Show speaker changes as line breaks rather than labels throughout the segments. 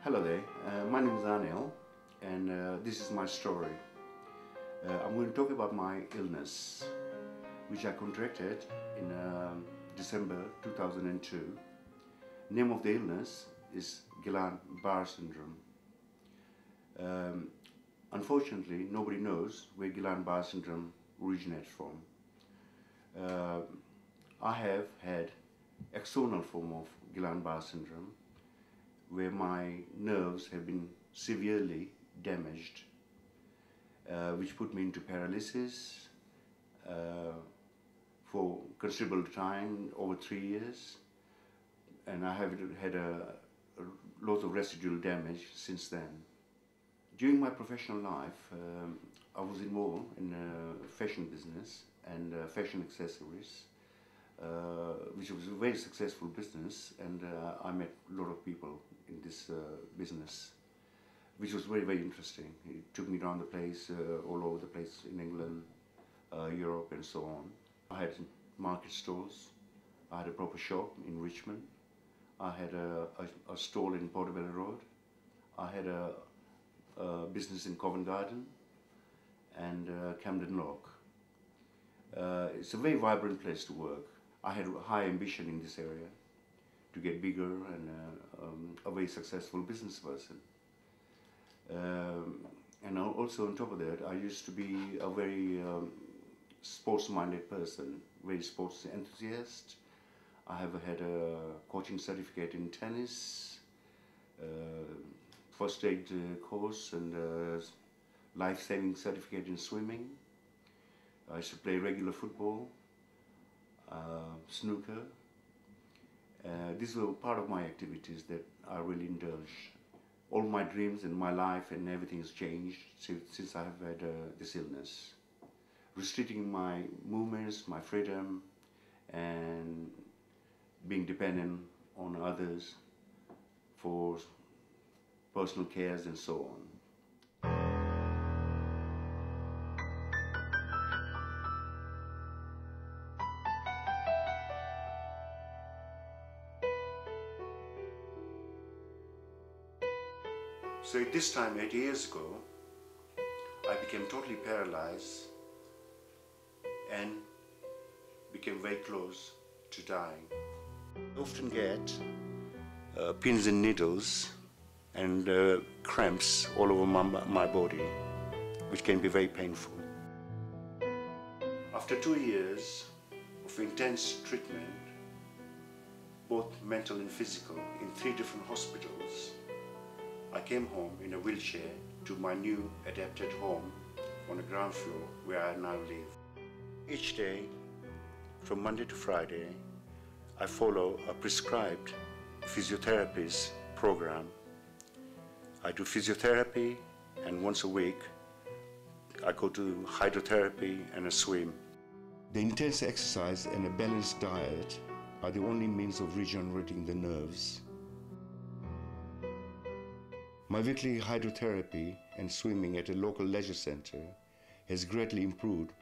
Hello there, my name is Anil and this is my story. I'm going to talk about my illness which I contracted in December 2002. Name of the illness is Guillain-Barré syndrome. Unfortunately, nobody knows where Guillain-Barré syndrome originates from. I have had axonal form of Guillain-Barré syndrome where my nerves have been severely damaged, which put me into paralysis for considerable time, over 3 years, and I have had a lot of residual damage since then. During my professional life, I was involved in fashion business and fashion accessories, which was a very successful business, and I met a lot of people in this business, which was very, very interesting. It took me around the place, all over the place in England, Europe and so on. I had market stalls, I had a proper shop in Richmond, I had a stall in Portobello Road, I had a business in Covent Garden and Camden Lock. It's a very vibrant place to work. I had high ambition in this area to get bigger and a very successful business person. And also on top of that, I used to be a very sports-minded person, very sports enthusiast. I have had a coaching certificate in tennis, first aid course and life-saving certificate in swimming. I used to play regular football, snooker. These were part of my activities that I really indulged. All my dreams and my life and everything has changed since I have had this illness, restricting my movements, my freedom, and being dependent on others for personal cares and so on. So at this time, 8 years ago, I became totally paralyzed and became very close to dying. I often get pins and needles and cramps all over my body, which can be very painful. After 2 years of intense treatment, both mental and physical, in 3 different hospitals, I came home in a wheelchair to my new adapted home on the ground floor where I now live. Each day, from Monday to Friday, I follow a prescribed physiotherapist program. I do physiotherapy, and once a week I go to hydrotherapy and a swim. The intense exercise and a balanced diet are the only means of regenerating the nerves. My weekly hydrotherapy and swimming at a local leisure center has greatly improved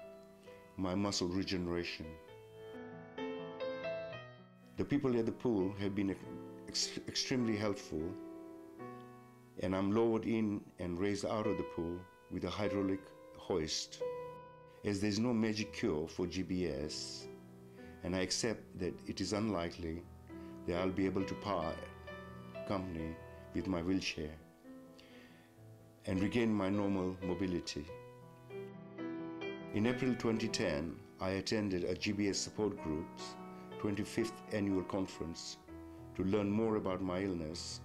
my muscle regeneration. The people at the pool have been extremely helpful, and I'm lowered in and raised out of the pool with a hydraulic hoist. As there is no magic cure for GBS, and I accept that it is unlikely that I'll be able to part company with my wheelchair and regain my normal mobility. In April 2010, I attended a GBS support group's 25th annual conference to learn more about my illness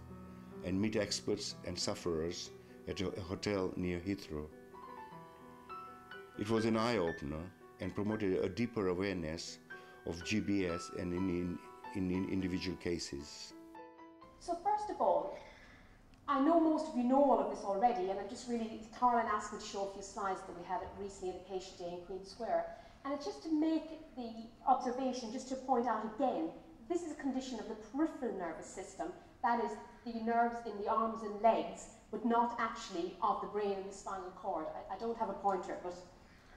and meet experts and sufferers at a hotel near Heathrow. It was an eye-opener and promoted a deeper awareness of GBS and in individual cases.
So first of all, I know most of you know all of this already, and I'm just really, Caroline asked me to show a few slides that we had recently at the Patient Day in Queen Square. And it's just to make the observation, just to point out again, this is a condition of the peripheral nervous system, that is the nerves in the arms and legs, but not actually of the brain and the spinal cord. I don't have a pointer, but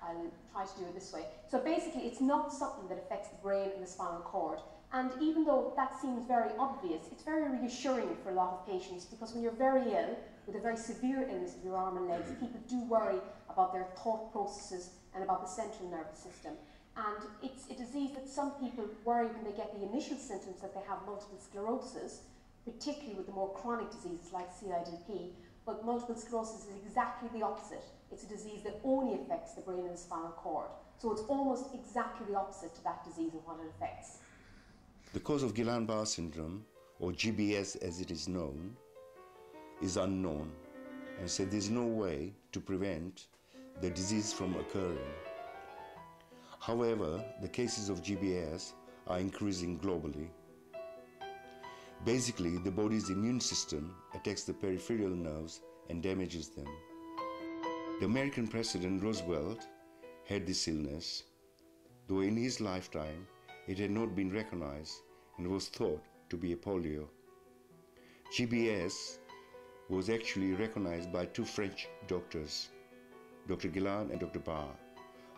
I'll try to do it this way. So basically, it's not something that affects the brain and the spinal cord. And even though that seems very obvious, it's very reassuring for a lot of patients, because when you're very ill, with a very severe illness of your arm and legs, people do worry about their thought processes and about the central nervous system. And it's a disease that some people worry when they get the initial symptoms that they have multiple sclerosis, particularly with the more chronic diseases like CIDP. But multiple sclerosis is exactly the opposite. It's a disease that only affects the brain and the spinal cord. So it's almost exactly the opposite to that disease and what it affects.
The cause of Guillain-Barré syndrome, or GBS as it is known, is unknown, and so there's no way to prevent the disease from occurring. However, the cases of GBS are increasing globally. Basically, the body's immune system attacks the peripheral nerves and damages them. The American President Roosevelt had this illness, though in his lifetime it had not been recognized and was thought to be a polio. GBS was actually recognized by two French doctors, Dr. Guillain and Dr. Barré,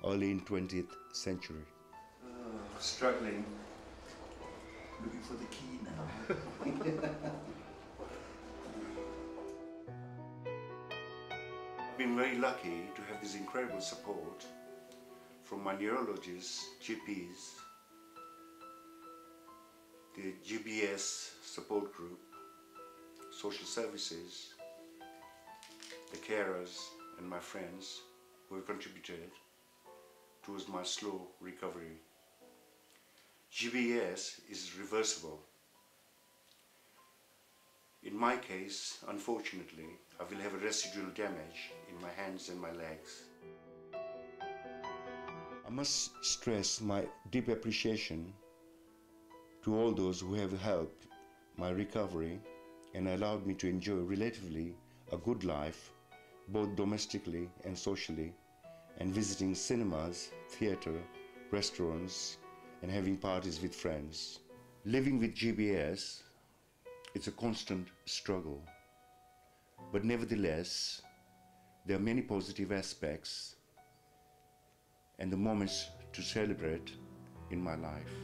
early in 20th century. Struggling, looking for the key now. I've been very lucky to have this incredible support from my neurologists, GPs, the GBS support group, social services, the carers and my friends who have contributed towards my slow recovery. GBS is reversible. In my case, unfortunately, I will have a residual damage in my hands and my legs. I must stress my deep appreciation to all those who have helped my recovery and allowed me to enjoy relatively a good life, both domestically and socially, and visiting cinemas, theatre, restaurants, and having parties with friends. Living with GBS, it's a constant struggle. But nevertheless, there are many positive aspects and the moments to celebrate in my life.